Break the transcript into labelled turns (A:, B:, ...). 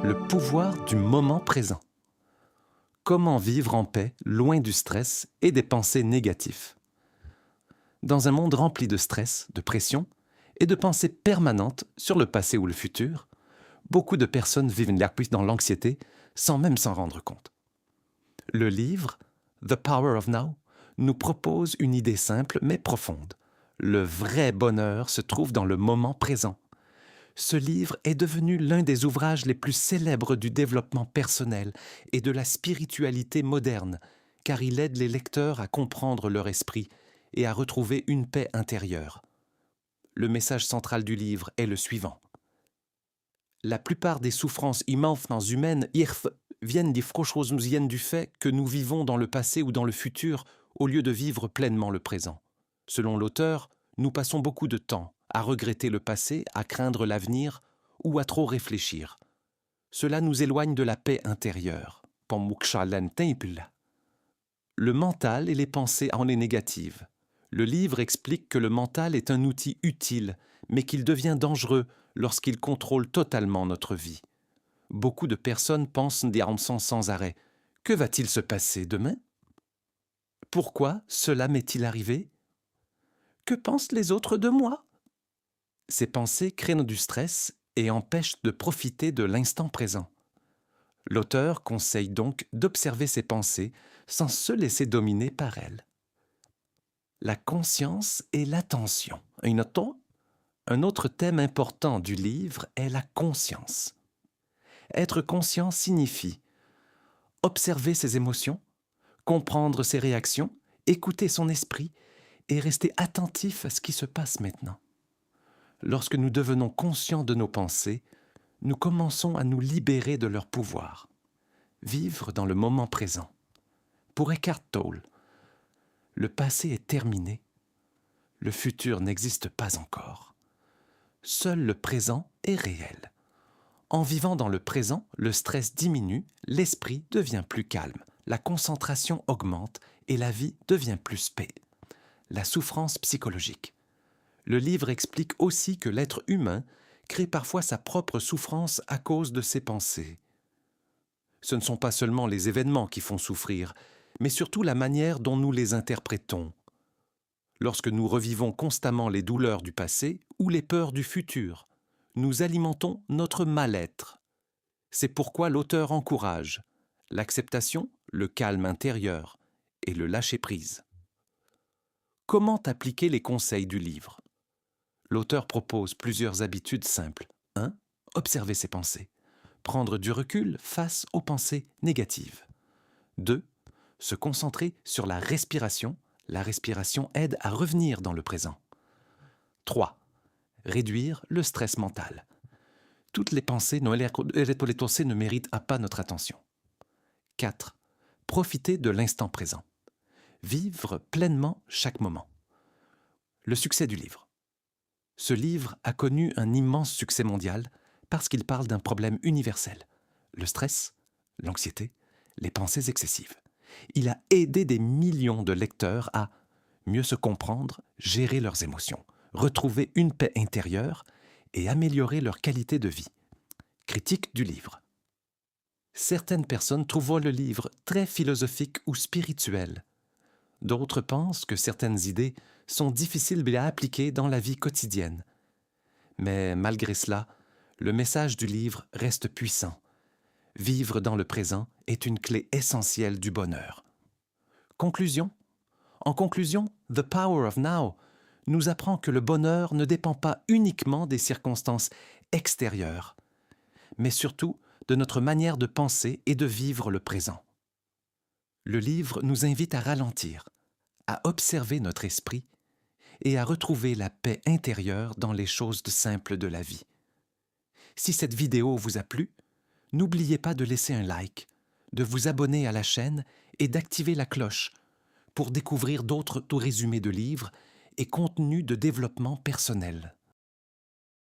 A: Le pouvoir du moment présent. Comment vivre en paix, loin du stress et des pensées négatives. Dans un monde rempli de stress, de pression et de pensées permanentes sur le passé ou le futur, beaucoup de personnes vivent dans l'anxiété sans même s'en rendre compte. Le livre The Power of Now nous propose une idée simple mais profonde. Le vrai bonheur se trouve dans le moment présent. Ce livre est devenu l'un des ouvrages les plus célèbres du développement personnel et de la spiritualité moderne, car il aide les lecteurs à comprendre leur esprit et à retrouver une paix intérieure. Le message central du livre est le suivant. La plupart des souffrances humaines viennent du fait que nous vivons dans le passé ou dans le futur au lieu de vivre pleinement le présent. Selon l'auteur, nous passons beaucoup de temps à regretter le passé, à craindre l'avenir ou à trop réfléchir. Cela nous éloigne de la paix intérieure. Le mental et les pensées en est négatives. Le livre explique que le mental est un outil utile, mais qu'il devient dangereux lorsqu'il contrôle totalement notre vie. Beaucoup de personnes pensent sans arrêt. Que va-t-il se passer demain? Pourquoi cela m'est-il arrivé? Que pensent les autres de moi? Ces pensées créent du stress et empêchent de profiter de l'instant présent. L'auteur conseille donc d'observer ses pensées sans se laisser dominer par elles. La conscience et l'attention. Un autre thème important du livre est la conscience. Être conscient signifie observer ses émotions, comprendre ses réactions, écouter son esprit et rester attentif à ce qui se passe maintenant. Lorsque nous devenons conscients de nos pensées, nous commençons à nous libérer de leur pouvoir. Vivre dans le moment présent. Pour Eckhart Tolle, le passé est terminé. Le futur n'existe pas encore. Seul le présent est réel. En vivant dans le présent, le stress diminue, l'esprit devient plus calme, la concentration augmente et la vie devient plus paix. La souffrance psychologique. Le livre explique aussi que l'être humain crée parfois sa propre souffrance à cause de ses pensées. Ce ne sont pas seulement les événements qui font souffrir, mais surtout la manière dont nous les interprétons. Lorsque nous revivons constamment les douleurs du passé ou les peurs du futur, nous alimentons notre mal-être. C'est pourquoi l'auteur encourage l'acceptation, le calme intérieur et le lâcher-prise. Comment appliquer les conseils du livre? L'auteur propose plusieurs habitudes simples. 1. Observer ses pensées. Prendre du recul face aux pensées négatives. 2. Se concentrer sur la respiration. La respiration aide à revenir dans le présent. 3. Réduire le stress mental. Toutes les pensées ne méritent pas notre attention. 4. Profiter de l'instant présent. Vivre pleinement chaque moment. Le succès du livre. Ce livre a connu un immense succès mondial parce qu'il parle d'un problème universel, le stress, l'anxiété, les pensées excessives. Il a aidé des millions de lecteurs à mieux se comprendre, gérer leurs émotions, retrouver une paix intérieure et améliorer leur qualité de vie. Critique du livre. Certaines personnes trouvent le livre très philosophique ou spirituel. D'autres pensent que certaines idées sont difficiles à appliquer dans la vie quotidienne. Mais malgré cela, le message du livre reste puissant. Vivre dans le présent est une clé essentielle du bonheur. Conclusion. En conclusion, The Power of Now nous apprend que le bonheur ne dépend pas uniquement des circonstances extérieures, mais surtout de notre manière de penser et de vivre le présent. Le livre nous invite à ralentir, à observer notre esprit et à retrouver la paix intérieure dans les choses simples de la vie. Si cette vidéo vous a plu, n'oubliez pas de laisser un like, de vous abonner à la chaîne et d'activer la cloche pour découvrir d'autres résumés de livres et contenus de développement personnel.